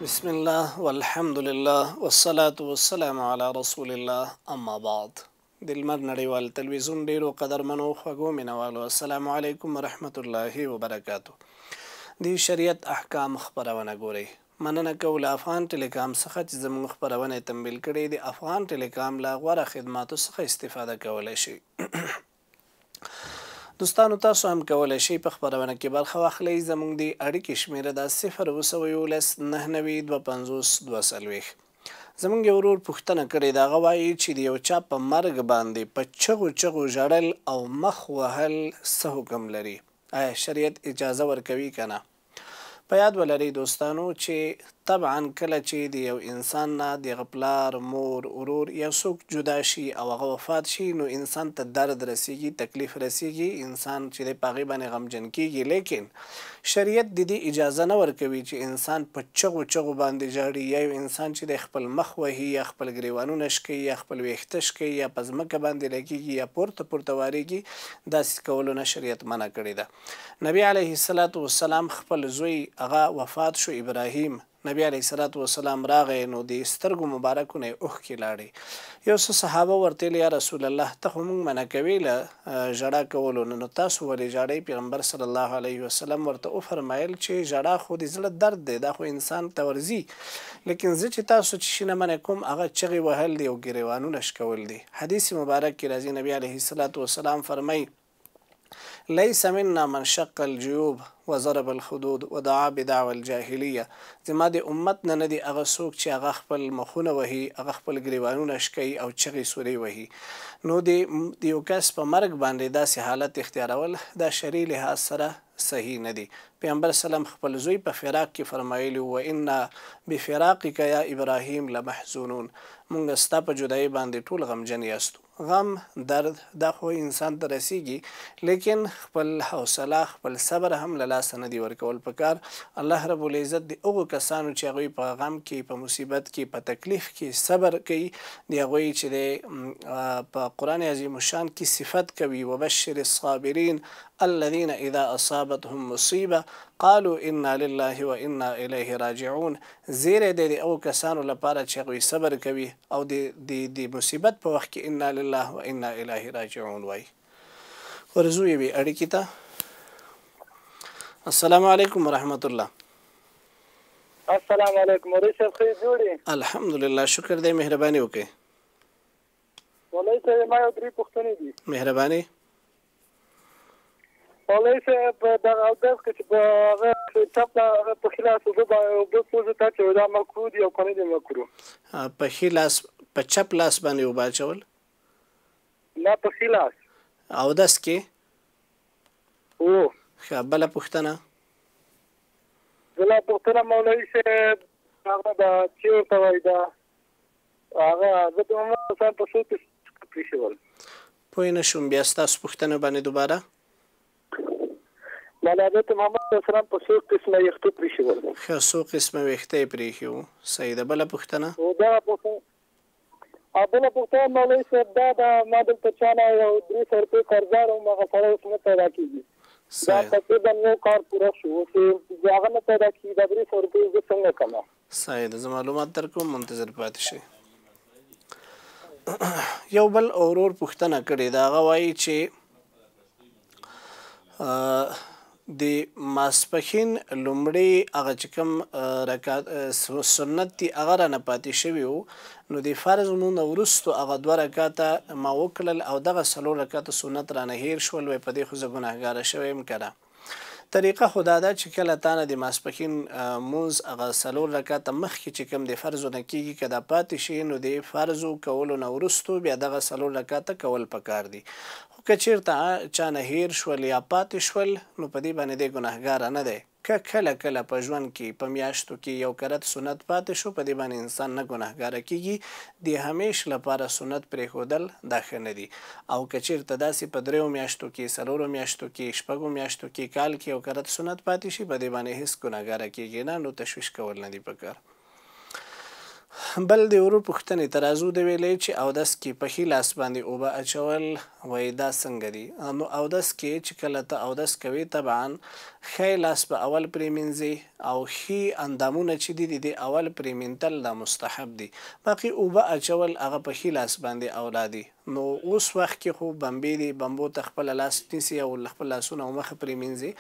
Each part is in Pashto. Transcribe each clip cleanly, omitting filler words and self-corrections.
بسم الله والحمد لله والصلاة والسلام على رسول الله اما بعد د لمر نړیوال تلویزیون ډیرو قدرمنو خوږو مینوالو السلام علیکم ورحمت الله وبرکاتو. د شریعت احکام خبرونه ګورئ. مننه کوم له افغان ټیلیکام څخه چې زموږ خبرونه تمویل کړي. د افغان ټیلیکام له غوره خدماتو څخه استفاده کولی شئ. دوستانو تاسو هم کولی شئ په خبرونه کې برخه واخلئ. زموږ د اړیکې شمیره د 011955240. زموږ یو ورور پوښتنه کړې ده. هغه وایي چې د یو چا په مرګ باندې په چغو چغو ژړل او مخ وهل څه حکم لري؟ آیا شریعت اجازه ورکوي که نه؟ په یاد ولرئ دوستانو چې طبعا کله چې د یو انسان نه د هغه پلار، مور، ورور یا څوک جدا شي او هغه وفات شي، نو انسان ته درد رسیږي، تکلیف رسیږي، انسان چې د په هغې باندې غمجن کیږي. لیکن شریعت د دې اجازه نه ورکوي چې انسان په چغو چغو باندې ژاړي، یا یو انسان چې د خپل مخ وهي یا خپل ګریوانونه شکوي یا خپل ویښته شکوي یا په ځمکه باندې لګیږي یا پورته پورته واریږي. داسې کولو نه شریعت منع کړې ده. نبی علیه السلام خپل زوی هغه وفات شو، ابراهیم. نبی علیه السلام راغی نو د سترګو مبارکو نه یې اوښکې لاړې. یو څه صحابه ورته ویل یا رسول الله ته خو موږ منع کوې له ژړا کولو نه، نو تاسو ولې ژاړئ؟ پیغمبر صلی الله علیه وسلم ورته وفرمایل چې ژړا خو د زړه درد دی، دا خو انسان ته ورځي. لیکن زه چې تاسو چې شي نه منع کوم هغه چغې وهل دي او ګریوانونه شکول دي. حدیث مبارک کې راځي نبی علیه السلام فرمایي ليس منا من شق الجيوب وضرب الخدود ودعا بدعوى الجاهلیه. زما د امت نه نه دي هغه څوک چې هغه خپل مخونه وهي، هغه خپل ګریوانونه شکوي او چغې سورې وهي. نو د یو کس په مرګ باندې داسې حالت اختیارول دا شرعي لحاظ سره صحیح نه دي. پیغمبر سلام خپل زوی په فراق کې فرمایلی و انا بفراقک یا ابراهیم لمحزونون. مونږ ستا په جدایۍ باندې ټول غمجن یاستو. غم، درد دا خو انسان ته رسیږي، لیکن خپل حوصله، خپل صبر هم له لاسه نه دي ورکول پکار. الله رب العزت د هغو کسانو چې هغوی په غم کې، په مصیبت کې، په تکلیف کې صبر کوي، د هغوی چې د په قرآن عظیم الشان کې صفت کوي وبشر الصابرین الذين اذا اصابتهم مصیبه قالوا انا لله وانا الیه راجعون. زیری دی د هغو کسانو لپاره چې هغوی صبر کوي او د مصیبت په وخت کې انا لله وانا الیه راجعون وایي. ورځو یوې اړیکې ته. السلام علیکم ورحمت الله. السلام علیکم. مولوی صاحب ښه جوړې؟ الحمدلله، شکر دی. مهرباني وکړئ. مولوی صاحب ما یو 3 پوښتنې دي. مهرباني. مولوی صاحب دغه اودس کې چې په هغه چپ په ښي لاس اوبه پوزې ته اچوي دا مکروه دي او که نه دي مکروه؟ په ښي لاس په چپ لاس باندې اوبه اچول؟ نه په ښي لاس. اودس کې؟ هو. ښه، بله پوښتنه؟ بله پوښتنه مولوي صاحب هغه ده چې ورته وایي دا هغه حضرت محمد صلی الله علیه وسلم په څو قسمه پرېښول؟ پوه نه شوم، بیا ستاسو پوښتنه باندې دوباره؟ حضرت محمد صلی الله علیه وسلم په څو قسمه ویښته پرېښول؟ ښه، څو قسمه ویښته یې پرېښي وو. صحیح ده. بله پوښتنه؟ بله پوښتنه مولوي صاحب دا ده ما دلته چا نه یو 300 روپۍ قرضدار وم، هغه سړی اوس نه پیدا کېږي. دا تقریبا یو کار پوره شو، اوس هغه نه پیدا کېږي. دا 300 روپۍ زه څنګه کړم؟ صحیح ده، زه معلومات درکوم، منتظر پاتې شئ. یو بل ورور پوښتنه کړې ده. هغه وایي چې د ماسپښین لومړی هغه چې کوم رکعت سنت دي هغه رانه پاتې شوي وو، نو د فرض لمونځ نه وروستو هغه 2 رکعته ما وکړل او دغه 4 رکعته سنت رانه هیر شول. وایي په دې خو زه ګناهګاره شوی یم که نه؟ طریقه خو دا ده چې کله تا نه د ماسپښین مونځ هغه 4 رکعته مخکې چې کوم د فرضو نه کېږي که دا پاتې شي، نو د فرضو کولو نه وروستو بیا دغه 4 رکعته کول پکار دي. خو که چېرته چا نه هیر شول یا پاتې شول، نو په دې باندې دی ګناهګاره نه دی. که کله کله په ژوند کې په میاشتو کې یو کرت سنت پاتې شو، په دې باندې انسان نه ګناهګاره کېږي. د همیش لپاره سنت پرېښودل دا ښه نه دي. او که چېرته داسې په 3 میاشتو کې، 4 میاشتو کې، 6 میاشتو کې، کال کې یو کرت سنت پاتې شي، په دې باندې هېڅ ګناهګاره کېږي نه، نو تشویش کول نه دي پکار. بل د ورور پوښتنې ترازو د ویلې چې اودس کې په ښي لاس باندې اوبه اچول وایي دا څنګه دي نو اودس کې چې کله ته اودس کوي طبعا ښی لاس به اول پرې مینځي او ښي اندامونه چې دي د اول پرې مینځل دا مستحب دي باقي اوبه اچول هغه په ښي لاس باندې اولا دي نو اوس وخت کې خو بمبې دي بمبو ته خپل لاس نیسي او خپل لاسونه او مخه پرې مینځي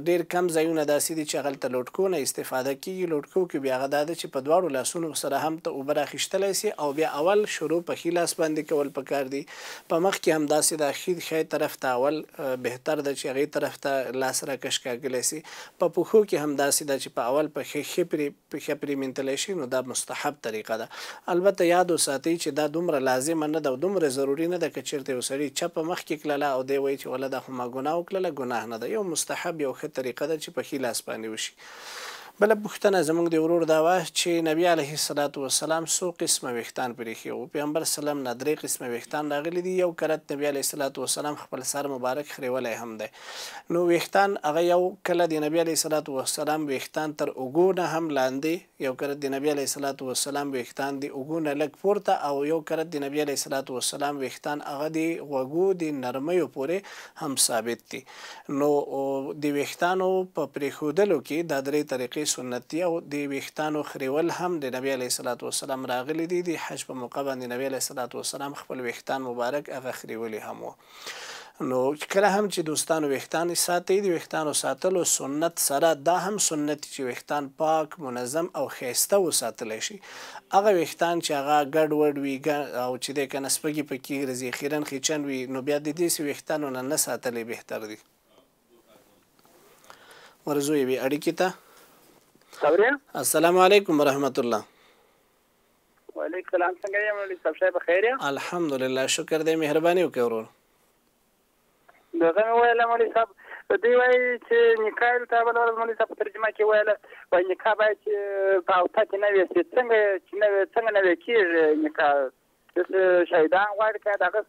ډېر کم ځایونه داسې دي چې هغلته لوټکو نه استفاده کېږي لوټکو کې بیا هغه دا ده چې په دواړو لاسونو سره هم ته اوبه راخیستلی سي او بیا اول شروع په ښي لاس باندې کول پکار دي په مخ کې هم داسې د ښي طرف ته اول بهتر ده چې هغې طرف ته لاس راکش کاږلی سي په پښو کې هم داسې ده چې په اول په ښه پرې مینځلی شي نو دا مستحب طریقه ده البته یاد وساتئ چې دا دومره لازمه نه ده او دومره ضروري نه ده که چېرته یو سړي چپه مخکې کړله او دی وایي چې وله دا خو ما ګناه وکړله ګناه نه ده یو مستحب یو ښه طریقه ده چې په ښي لاس باندې وشي بله پوښتنه زموږ د ورور دا وه چې نبي علیه الصلاة وسلام څو قسمه ویښتان پرې ایښي وو پیغمبر سلم نه 3 قسمه ویښتان راغلي دي یو کرت نبي علیه الصلاة وسلام خپل سر مبارک خریولی هم دی نو ویښتان هغه یو کله د نبي علیه الصلاة وسلام ویښتان تر اوږو نه هم لاندې یو کرت د نبي علیه الصلاة وسلام ویښتان د اوږو نه لږ پورته او یو کرت د نبي علیه الصلاة وسلام ویښتان هغه د غوږو د نرمیو پورې هم ثابت دي نو د ویښتانو په پرېښودلو کې دا 3 طریقې سنت دي او د ویښتانو خریول هم د نبي علیه الصلاة وسلام راغلي دي د حج په موقع باندې نبي علیه الصلاة وسلام خپل ویښتان مبارک هغه خریولي هم وو نو کله هم چې دوستانو ویښتان ساتئ د ویښتانو ساتلو سنت سره دا هم سنت چې ویښتان پاک منظم او ښایسته وساتلی شي هغه ویښتان چې هغه ګډ وډ وي او چې دی که نه سپږې پکې راځي خیرن خیچن وي نو بیا د دې ویښتانو نه ساتلی بهتر دي ورځو یوې اړیکې ته السلام علیکم ورحمت الله وعلیکم السلام څنګه یې مولوي صاحب صاحب بخیر یې الحمدلله شکر دی مهرباني وکړئ ورور دغه مې ویله مولوي صاحب دوی وایي چې نکاح ته بله ورځ مولوي صاحب په ترجمه کې ویله وایي نکاح باید چې په اوته کې نه وي څنګه نه وي کېږي نکاح شهیدان غواړي که دغه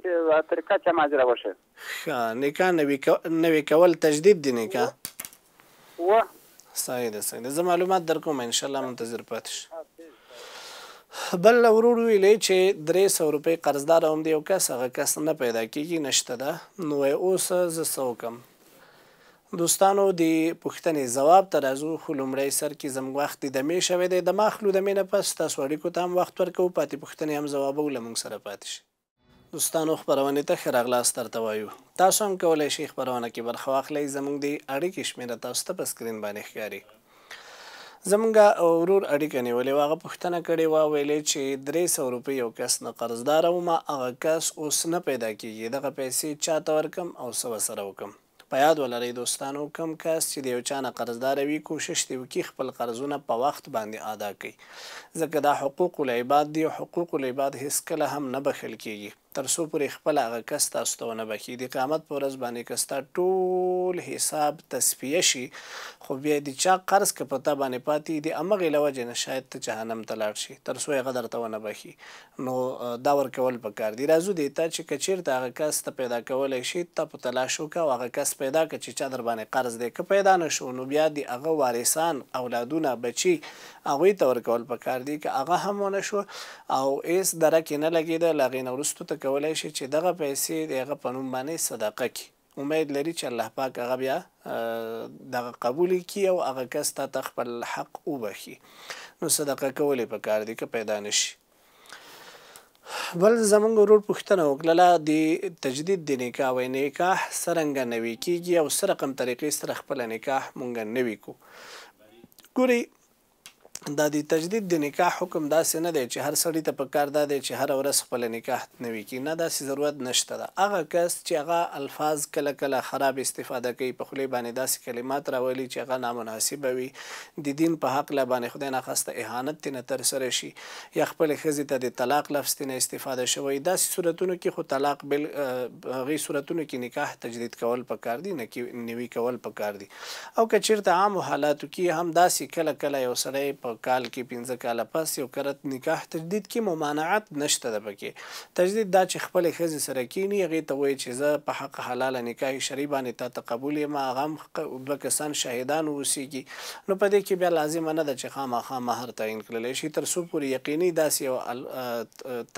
طریقه چې ماجره وشي ښه نکاح نوي کول تجدید دی نکاح صحیح ده صحیح ده زه معلومات در کوم انشاءالله منتظر پاتې شي بل ورور ویلی چې 300 روپۍ قرضدار هم دی یو کس هغه کس نه پیدا کېږي نشته ده نو اوس زه څه وکړم دوستانو د پوښتنې ځواب ته راځو خو لومړی سر کې زموږ وخت د دمې شوی دی دمه اخلو دمې نه پس تاسو اړیکو ته هم وخت ورکوو پاتې پوښتنې هم ځوابوو له موږ سره پاتې شي دوستانو خپرونې ته ښه راغلاست درته وایو تاسو هم کولی شئ خپرونه کې برخه واخلئ زموږ د اړیکې شمېره تاسو ته په سکرین باندې ښکاري زموږ ورور اړیکه نیولې وه هغه پوښتنه کړې وه ویلې چې 300 روپۍ یو کس نه قرضداره وم هغه کس اوس نه پیدا کېږي دغه پیسې چاته ورکړم او څه ورسره وکړم په یاد ولرئ دوستانو کوم کس چې د یو چا نه قرضداره وي کوشش دې وکړي خپل قرضونه په وخت باندې ادا کړي ځکه دا حقوق العباد دي حقوق العباد هیڅکله هم نه بخښل کېږي تر څو پورې خپل هغه کس تاسو ته ونه بخښي د قیامت په ورځ باندې که ستا ټول حساب تصفیه شي خو بیا د چا قرض که په تا باندې پاتې د همغې له وجې نه شاید ته جهنم ته لاړ شي تر څو هغه درته ونه بخښي نو دا ورکول پکار دي راځو دې ته چې که چېرته هغه کس ته پیدا کولی شي ته په تلاش وکړه او هغه کس پیدا کړه چې چا در باندې قرض دی که پیدا نه شو نو بیا د هغه وارثان اولادونه بچي هغوی ته ورکول پکار دي که هغه هم ونه شو او هېڅ درکې نه لګېده له هغې نه وروستو ته کولی شي چې دغه پیسې د هغه په نوم باندې صدقه کړي امید لري چې الله پاک هغه بیا دغه قبول کړي او هغه کس ته خپل حق وبخي نو صدقه کول یې پکار دي که پیدا نه شي بل زموږ ورور پوښتنه وکړله د تجدید د نکاح وایي نکاح څرنګه نوي کېږي او څه رقم طریقې سره خپله نکاح مونږ نوي کړو ګورئ دا د تجدید د نکاح حکم داسې نه دی چې هر سړي ته پکار دا دی چې هره ورځ خپله نکاح نوي کړي نه داسې ضرورت نشته ده هغه کس چې هغه الفاظ کله کله خراب استفاده کوي په خولې باندې داسې کلمات راولي چې هغه نامناسبه وي د دین په حقله باندې خدای ناخواسته اهانت ترې نه ترسره شي یا خپلې ښځې ته د طلاق لفظ ترې استفاده شوی داسې صورتونو کې خو طلاق هغې صورتونو کې نکاح تجدید کول پکار دي نوي کول پکار دي او که چېرته عامو حالاتو کې هم داسې کله کله یو سړی په په کال کې 15 کاله پس یو کرت نکاح تجدید کې ممانعت نشته ده پکې. تجدید دا چې خپلې ښځې سره کینی هغې ته وایي چې زه په حق حلاله نکاح شرعي باندې تا ته قبول یم، هغه هم 2 کسان شاهدان واوسېږي. نو په دې کې بیا لازمه نه ده چې خامخا مهر تعین کړلی شي تر څو پورې یقیني داسې یو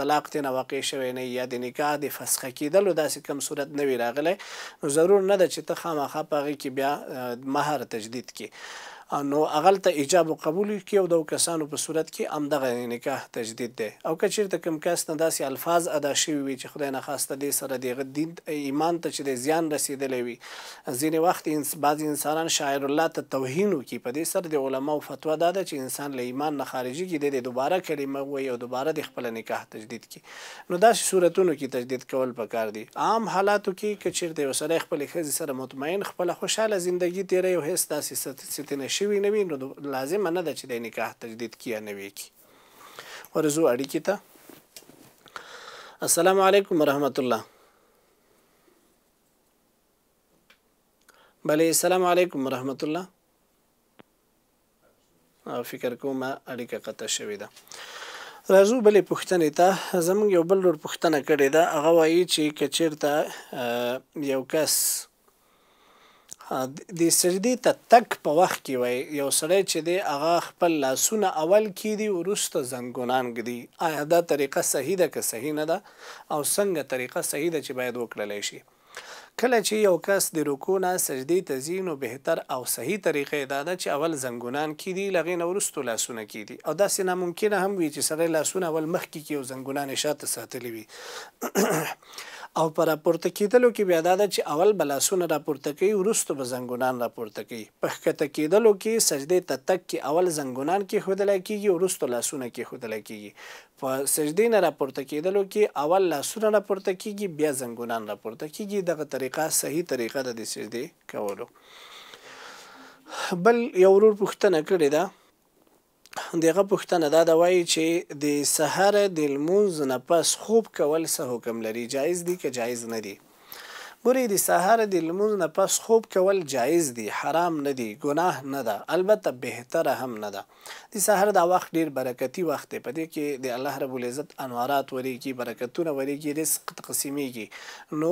طلاق ترېنه واقع شوی نه یا د نکاح د فسخه کېدلو داسې کم صورت نه وي راغلی، نو ضرور نه ده چې ته خامخا په هغې کې بیا مهر تجدید کړي. نو هغلته ایجاب و قبول کې او 2 کسانو په صورت کې همدغه نکاح تجدید دی. او که چېرته کوم کس نه داسې الفاظ ادا شوي وي چې خدای نخواسته دې سره د هغه دین ایمان ته چې د زیان رسېدلی وي، ځینې وخت بعضې انسانان شاعر الله ته توهین وکړي، په دې سره د علماو فتوا دا ده چې انسان له ایمان نه خارجېږي، دی د دوباره کلمه ووایي او دوباره د خپله نکاح تجدید کړي. نو داسې صورتونو کې تجدید کول پکار دي. عام حالاتو کې که چېرته یو سړی خپلې ښځې سره مطمئن خپله خوشحاله زندګي تېروي او هېڅ داسې ستې نه شوي نه وي، نو لازمه نه ده چې د نکاح تجدید کړي یا نه وي کړي. ورځو اړیکې ته. السلام علیکم ورحمت الله. بله السلام علیکم ورحمت الله. فکر کوم اړیکه قطع شوې ده. راځو بلې پوښتنې ته. زموږ یو بل ډول پوښتنه کړې ده، هغه وایي چې که چېرته یو کس د سجدې ته تک په وخت کې وای یو سړی چې دی هغه خپل لاسونه اول کیدي وروسته زنګونان ږدي، آیا دا طریقه صحیح ده که صحیح نه ده، او څنګه طریقه صحیح ده چې باید وکړلی شي؟ کله چې یو کس د رکوع نه سجدې ته ځي نو بهتر او صحیح طریقه دا ده چې اول زنګونان کیدي، له هغې نه وروستو لاسونه کیدي. او داسې ناممکنه هم وي چې سړی لاسونه اول مخکې کي او زنګونان یې شاته ساتلي وي. او په راپورته کېدلو کې بیا دا ده چې اول به لاسونه راپورته کوي وروستو به زنګونان راپورته کوي. په ښکته کېدلو کې سجدې ته تک کې اول زنګونان کېښودلی کېږي وروستو لاسونه کېښودلی کېږي. په سجدې نه راپورته کېدلو کې اول لاسونه راپورته کېږي بیا زنګونان راپورته کېږي. دغه طریقه صحیح طریقه ده د سجدې کولو. بل یو ورور پوښتنه کړې ده، دغه پوښتنه دا ده وایي چې د سهار د لمونځ نه پس خوب کول څه حکم لري، جایز دي که جایز نه دي؟ ګورئ د سهار د لمونځ نه پس خوب کول جایز دي، حرام نه دي، ګناه نه ده، البته بهتره هم نه ده. د سهار دا وخت ډیر برکتي وخت دی، په دې کې د الله رب العزت انوارات وریږي، برکتونه وریږي، رزق تقسیمیږي. نو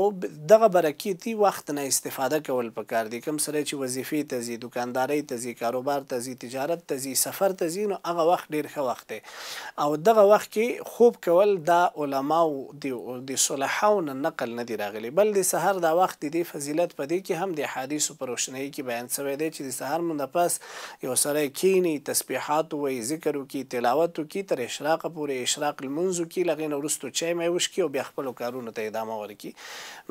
دغه برکتي وخت نه استفاده کول پکار دي. کوم سړی چې وظیفې ته ځي، دکاندارۍ ته ځي، کاروبار ته ځي، تجارت ته ځي، سفر ته ځي، نو هغه وخت ډیر ښه وخت دی. او دغه وخت کې خوب کول دا علماو د صلحاو نه نقل نه دی راغلی، بل د سهار دا وخت د دې فضیلت په دې کې هم د احادیثو په روشنایي کې بیان شوی دی چې د سهار لمونځ نه پس یو سړی کینی، تسبیحات ووایي، ذکر وکړي، تلاوت وکړي، تر اشراقه پورې اشراق لمونځ وکړي، له هغې نه وروستو چای مای وشکي او بیا خپلو کارونو ته ادامه ورکړي.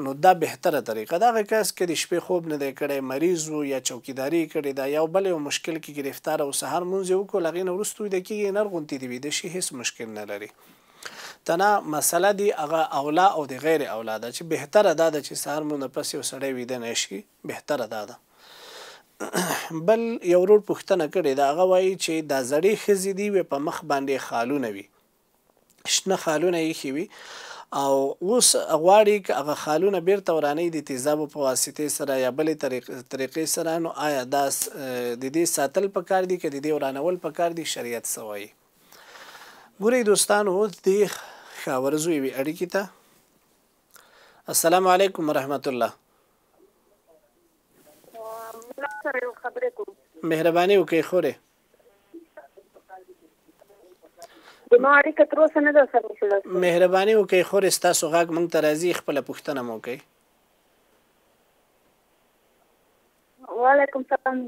نو دا بهتره طریقه ده. هغه کس که د شپې خوب نه دی کړی، مریض و یا چوکیداري کړې ده، یا بل یو مشکل کې ګرفتار او سهار لمونځ یې وکړو، له هغې نه وروستو ویده کېږي، نر غوندې د ویده شي هېڅ مشکل نه لري. تنه مسله دی هغه اولا او د غیر اولا ده چې بهتره دا ده چې سهار لمونځ نه پس یو سړی ویده نه شي، بهتره دا ده. بل یو ورور پوښتنه کړې ده، هغه وایي چې دا زړې ښځې دي په مخ باندې خالونه وي، شنه خالونه ایښي وي، او اوس غواړي که هغه خالونه بیرته ورانوي د تیزابو په واسطې سره یا بلې طریقې سره، نو آیا دا د دې ساتل پکار دي که د دې ورانول پکار دي؟ شریعت څه وایي؟ ګورئ دوستانو، د ښه ورځو یوې اړیکې ته. السلام علیکم ورحمت الله. مهرباني وکړئ خورې. مهرباني وکړئ خورې، ستاسو غږ موږ ته راځي، خپله پوښتنه مو وکړئ. وعلیکم سلام.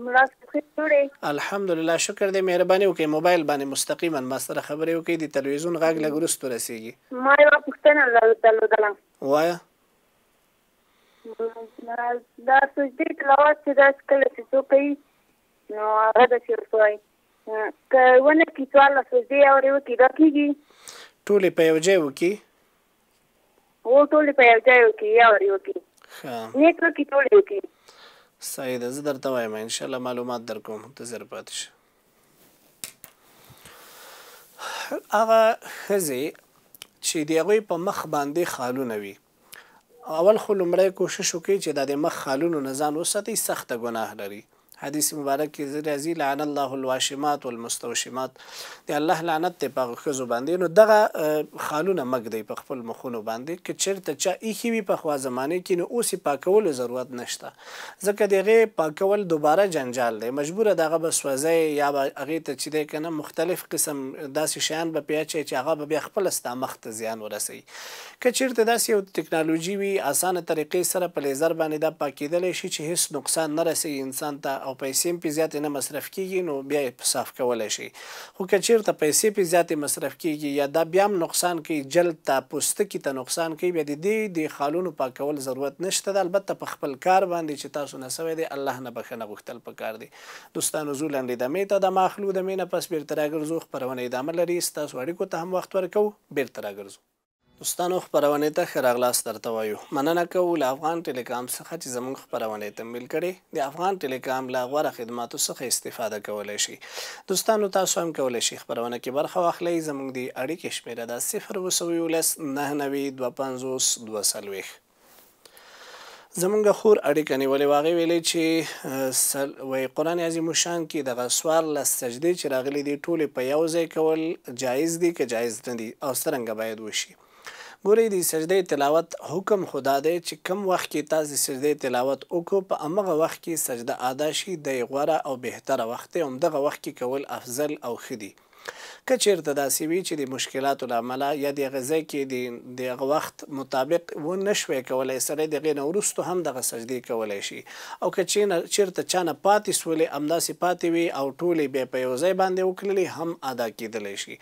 الحمدلله، شکر دی. مهرباني وکړئ موبایل باندې مستقیما ما سره خبرې وکړئ، د تلویزیون غږ لږ وروستو رسیږي. ما یوه پوښتنه درلودله. وایه. دا سجدې تلاوت چې داسې کله چې څوک کوي نو هغه داسې ورته وایي که ونه کړي څوارلس سجدې اورې وکړي دا کېږي؟ ټولې په یو ځای وکړي؟ هو ټولې په یو ځای وکړي، یا اورې وکړي، نیت وکړي، ټولې وکړي. صحیح ده، زه درته وایم انشاءالله معلومات در کوم، منتظر پاتې شه. هغه ښځې چې د هغوی په مخ باندې خالونه وي، اول خو لومړی کوشش وکړئ چې دا د مخ خالونو نه ځان وساتئ، سخته ګناه لري. حدیث مبارک کې راځي لعن الله الواشمات والمستوشمات، د الله لعنت دی په هغه ښځو باندې. نو دغه خالونه مږ دی په خپل مخونو باندې، که چېرته چا ایښي وي پخوا زمانې کې نو اوس یې پاکولو ضرورت نشته، ځکه د هغې پاکول دوباره جنجال دی، مجبوره د هغه به سوځئ یا به هغې ته چې دی که نه مختلف قسم داسې شیان به پې اچئ چې هغه به بیا خپله ستا مخ ته زیان ورسوي. که چېرته داسې یو ټکنالوژي وي اسانه طریقې سره په لیزر باندې دا پاکېدلی شي چې هېڅ نقصان نه رسوي انسان ته او پیسې هم پرې زیاتې نه مصرف کېږي، نو بیا یې صاف کولی شي. خو که چېرته پیسې پرې زیاتې مصرف کېږي یا دا بیا هم نقصان کوي، جلد ته پوستکي ته نقصان کوي، بیا د دې د خالونو پاکول ضرورت نشته ده. البته په خپل کار باندې چې تاسو نه سوی دی الله نه بښنه غوښتل پکار دی. دوستانو زو لنډې دمې ته دمه اخلو، دمې نه پس بیرته راګرځو، خپرونه ادامه لري. ستاسو اړیکو ته هم وخت ورکوو، بیرته راګرځو. دوستانو خپرونې ته ښه راغلاست درته وایو. مننه کوو له افغان ټیلیکام څخه چې زموږ خپرونې تمویل کړې. د افغان ټیلیکام له غوره خدماتو څخه استفاده کولی شي. دوستانو تاسو هم کولی شي خپرونه کې برخه واخلئ. زموږ د اړیکې شمېره ده 019 992 زمونږ خور اړیکه نیولې وه، هغې ویلې چې وایي قرآن عظیم الشان کې دغه 14 سجدې چې راغلي دي ټولې په یو ځای کول جایز دي که جایز نه دي او څرنګه باید وشي. ګورئ د سجدې تلاوت حکم خدا دی چې کم وخت کې تاسو سجدې تلاوت وکړو په همغه وخت کې سجده ادا شي د غوره او بهتره وخت دی، همدغه وخت کې کول افضل او ښه دي. که چېرته داسې وي چې د مشکلاتو له امله یا د هغه ځای کې د هغه وخت مطابق ونه شوی کولی، سړی د هغې نه وروستو هم دغه سجدې کولی شي. او که چېرته چا نه پاتې سولې همداسې پاتې وي او ټولې بیا په یو ځای باندې وکړلې هم ادا کېدلی شي.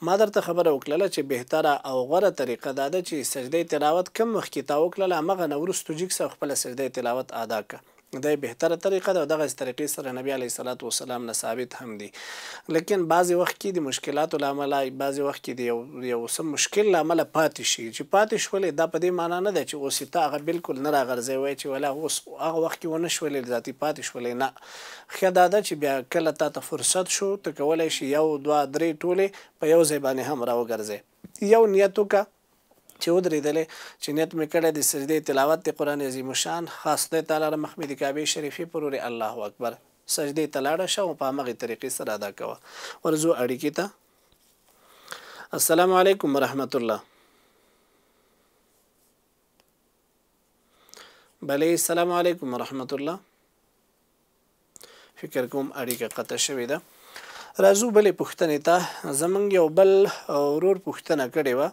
ما درته خبره وکړله چې بهتره او غوره طریقه دا ده چې سجدې تلاوت کم وخت کې تا وکړله همغه نه وروستو جګ شه او خپله سجدې تلاوت ادا کړه. دا بهتره طریقه ده او دغه طریقې سره نبی علیه الصلاة والسلام نه ثابت هم دي. لیکن بعضې وخت کې د مشکلاتو له امله، بعضې وخت کې د یو څه مشکل له امله پاتې شي، چې پاتې شولې دا په دې معنا نه ده چې اوس یې ته هغه بالکل نه راغرځوي، وایي چې ولا اوس هغه وخت کې ونه شولې ذاتي پاتې شولې. نه، ښه دا ده چې بیا کله تا ته فرصت شو ته کولی شي 1 2 3 ټولې په یو ځای باندې هم راوګرځئ. یو نیت وکړه چې ودرېدلې چې نیت مې کړی د سجدې تلاوت د قرآن عظیم الشان خاص خدای تعالی را مخ مې د کعبې شریفې پورې الله اکبر سجدې ته لاړه شه او په همغې طریقې سره ادا کوه. ورځو اړیکې ته. السلام علیکم ورحمت الله. بلې السلام علیکم ورحمت الله. فکر کوم اړیکه قطع شوې ده. راځو بلې پوښتنې ته. زموږ یو بل ورور پوښتنه کړې وه،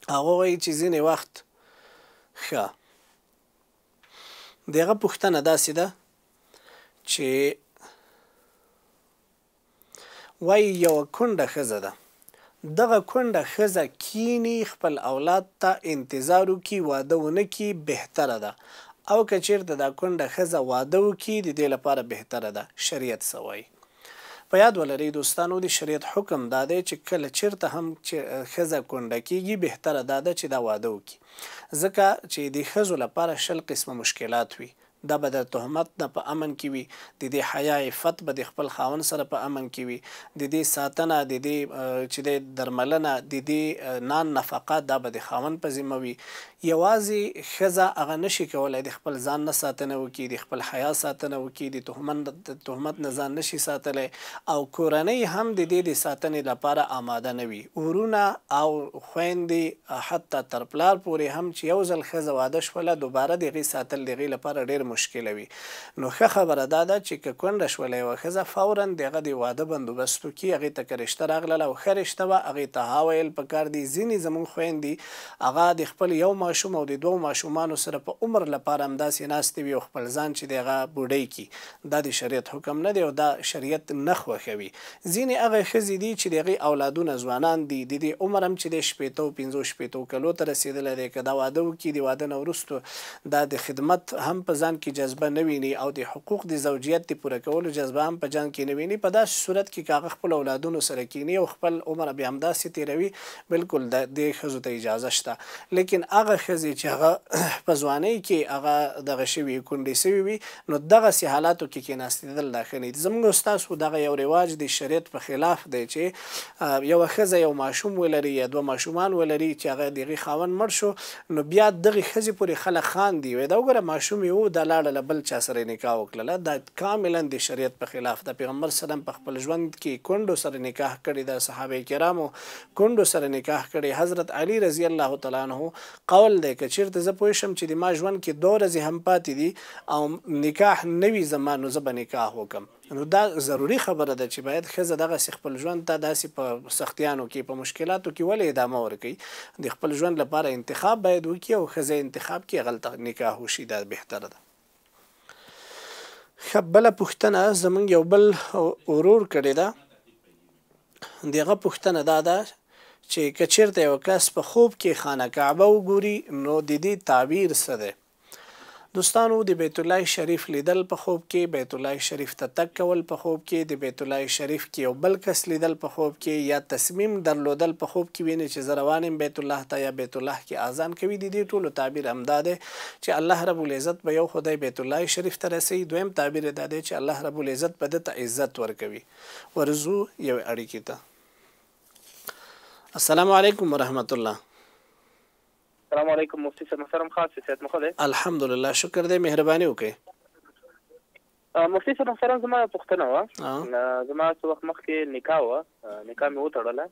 هغه وایي چې ځینې وخت ښه د هغه پوښتنه داسې ده چې وایي یوه کونډه ښځه ده، دغه کونډه ښځه کینی خپل اولاد ته انتظار وکړي واده ونه کړي بهتره ده، او که چېرته دا کونډه ښځه واده وکړي د دې لپاره بهتره ده. شریعت څه وایي؟ په یاد ولرئ دوستانو د شریعت حکم دا دی چې کله چېرته هم چې ښځه کونډه کېږي بهتره دا ده چې دا واده وکړي، ځکه چې د ښځو لپاره 20 قسمه مشکلات وي. دا به د تهمت نه په امن کې وي، د دې حیا عفت به د خپل خاوند سره په امن کې وي، د دې ساتنه، د دې چې د درملنه، د دې نان نفقه دا به د خاوند په ذمه وي. یوازې ښځه هغه نشي کولی د خپل ځان نه ساتنه وکړي، د خپل حیا ساتنه وکړي، د تهمت نه ځان نشي ساتلی، او کورنۍ هم د دې د ساتنې لپاره آماده نه وي. ورونه او خویندې حتی تر پلار پورې هم چې یو ځل ښځه واده شوله دوباره د هغې ساتل د هغې لپاره ډېر مشکله وي. نو ښه خبره دا ده چې که کونډه شوله یوه ښځه فورا د هغه د واده بندوبست وکړي، هغې ته که رشته راغلله او ښه رشته وه هغې ته ها ویل پکار دي. ځینې زموږ خویندې هغه د خپل یو ماشوم او د 2 ماشومانو سره په عمر لپاره همداسې ناستې وي او خپل ځان چې د هغه بوډۍ کړي. دا د شریعت حکم نه دی او دا شریعت نه خوښوي. ځینې هغه ښځې دي چې د هغې اولادونه ځوانان دي، د دې عمر هم چې د 50 کلو ته رسېدلی دی، که دا واده وکړي د واده نه وروستو دا د خدمت هم په ځان کې جذبه نه ویني او د حقوق د زوجیت د پوره کولو جذبه هم په ځان کې نه ویني. په داسې صورت کې که هغه خپل اولادونو سره کیني او خپل عمر بیا همداسې تېروي، بلکل د دې ښځو ته اجازه شته. لیکن هغه ښځې چې هغه په ځوانۍ کې هغه دغه شوي کونډې شوي وي نو دغسې حالاتو کې کېناستېدل دا ښه نه دي. زموږ ستاسو دغه یو رواج د شریعت په خلاف دی چې یوه ښځه یو ماشوم ولري یا دوه ماشومان ولري چې هغه د هغې خاوند مړ شو نو بیا دغې ښځې پورې خلک خاندي وایي دا وګوره ماشوم یې و دا لاړه له بل چا سره نکاح وکړله. دا کاملا د شریعت په خلاف ده. پیغمبر سلم په خپل ژوند کې کونډو سره نکاح کړی ده، صحابه کرامو کونډو سره نکاح کړی. حضرت علي رضی الله تعالی عنه قول دی که چېرته زه پوه شم چې د ما ژوند کې 2 ورځې هم پاتې دي او نکاح نه وي زما نو زه به نکاح وکړم. نو دا ضروري خبره ده چې باید ښځه دغسې خپل ژوند ته داسې په سختیانو کې په مشکلاتو کې ولې ادامه ورکوي. د خپل ژوند لپاره انتخاب باید وکړي او ښځه انتخاب کې هغلته نکاح وشي، دا بهتره ده. ښه بله پوښتنه زموږ یو بل ورور کړې ده. د هغه پوښتنه دا ده چې که چېرته یو کس په خوب کې خانه کعبه وګوري نو د دې تعبیر څه دی؟ دوستانو د بیت الله شریف لیدل په خوب کې، بیت الله شریف ته تګ کول په خوب کې، د بیت الله شریف کې یو بل کس لیدل په خوب کې، یا تصمیم درلودل په خوب کې ویني چې زه روان یم بیت الله ته یا بیت الله کې اذان کوي، د دې ټولو تعبیر همدا دی چې الله رب العزت به یو خدای بیت الله شریف ته رسوي. دویم تعبیر دا دی چې الله رب العزت به ده ته عزت ورکوي. ورځو یو اړیکې ته. السلام علیکم ورحمت الله. السلام علیکم مفتی صاحب، محترم خاص صحت مو ښه دی؟ الحمدلله شکر دی، مهرباني وکړئ. مفتی صاحب محترم زما پوښتنه وه، زما څه وخت مخکې نکاح وه، نکاح مې وتړله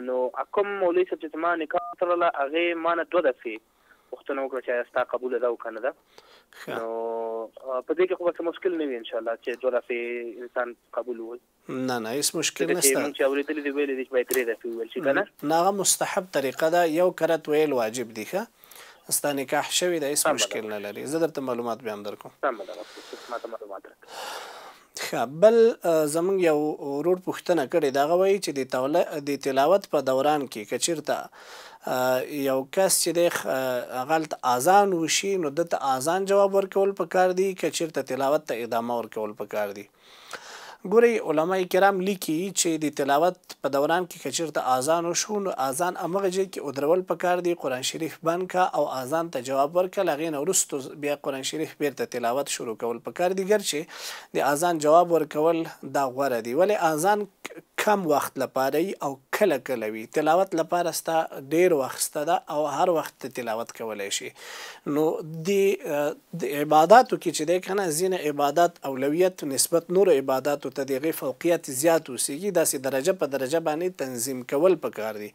نو کوم مولوي صاحب چې زما نکاح وتړله هغې ما نه 2 دفعې پوښتنه وکړه چې ستا قبوله ده او که نه ده. نو په دې کې خو به څه مشکل نه وي انشاءالله چې 2 دفعې انسان قبول ووایي؟ نه نه هیڅ مشکل نشته. مونږ چې اورېدلي دي ویلي دي چې باید 3 دفعې وویل شي که نه؟ نه هغه مستحب طریقه ده، یو کرت ویل واجب دي. ښه ستا نکاح شوي ده، هیڅ مشکل نه لري. زه درته معلومات بیا هم درکوم. سمه ده ما ته معلومات راکړه. ښه بل زموږ یو ورور پوښتنه کړې ده، هغه وایي چې د تلاوت په دوران کې که چېرته یو کس چې دی هغلته اذان وشي نو ده ته اذان جواب ورکول پکار دي که چېرته تلاوت ته ادامه ورکول پکار دي؟ ګورئ علما کرام لیکي چې د تلاوت په دوران کې که چېرته اذان وشو نو اذان همغه ځای کې ودرول پکار دي، قرآن شریف بند که او اذان ته جواب ورکړه، هغې نه وروستو بیا قرآن شریف بیرته تلاوت شروع کول پکار دي. ګرچې د اذان جواب ورکول دا غوره دي، ولې اذان کم وخت لپاره وي او کله کله وي، تلاوت لپاره ستا ډېر وخت شته ده او هر وخت تلاوت کولی شي. نو د عباداتو کې چې دی که نه ځینې عبادات اولویت نسبت نورو عباداتو ته د هغې فوقیت زیات اوسېږي، داسې درجه په درجه باندې تنظیم کول پکار دي.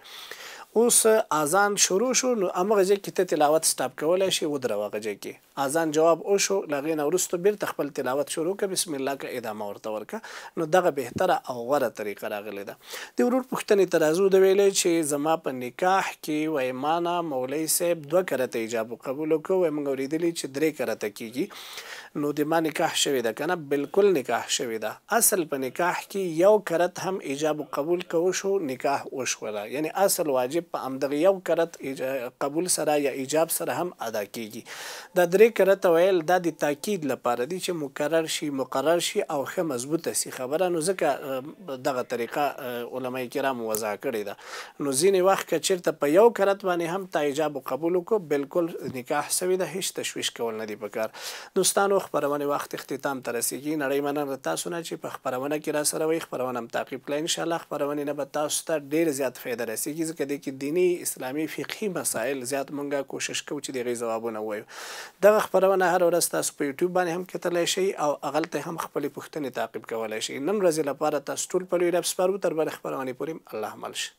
اوس اذان شروع شو نو همغه ځای کې ته تلاوت سټاپ کولی شي، ودروه هغه ځای کې. اذان جواب وشو له هغې نه وروستو بیرته خپل تلاوت شروع کړه، بسم الله که ادامه ورته ورکړه. نو دغه بهتره او غوره طریقه راغلې ده. د ورور پوښتنې ته راځو، ده ویلی چې زما په نکاح کې وایي ما نه مولوي صاحب 2 کرته ایجاب و قبول وکړو، وایي موږ اورېدلي چې 3 کرته کېږي. نو د ما نکاح شوې ده که نه؟ بلکل نکاح شوې ده. اصل په نکاح کې یو کرت هم ایجاب و قبول که وشو نکاح وشوله، یعنی اصل واجب په همدغه یو کرت قبول سره یا ایجاب سره هم ادا کېږي. دا 3 کرته ویل دا د تاکید لپاره دي چې مکرر شي مقرر شي او ښه مضبوطه سي خبره. نو ځکه دغه طریقه علما کرامو وضع کړې ده. نو ځینې وخت که چېرته په یو کرت باندې هم تا ایجاب و قبول وکړو بلکل نکاح سوی ده، هیڅ تشویش کول نه دي پکار. دوستانو خپرونې وخت اختتام ته رسېږي. نړۍ مننه له تاسو نه چې په خپرونه کې را سره وئ. خپرونه هم تعقیب کړئ انشاءالله. خپرونې نه به تاسو ته ډېر زیات فایده رسېږي، ځکه دې کې دیني اسلامي فقهي مسایل زیات مونږه کوشش کوو چې د هغې ځوابونه ووایو. دغه خپرونه هر ورځ تاسو په یوټیوب باندې هم کتلی شئ او هغلته هم خپلې پوښتنې تعقیب کولی شئ. نن ورځې لپاره تاسو ټول په لوی رب سپارو، تر بلې خپرونې پورې الله مل شه.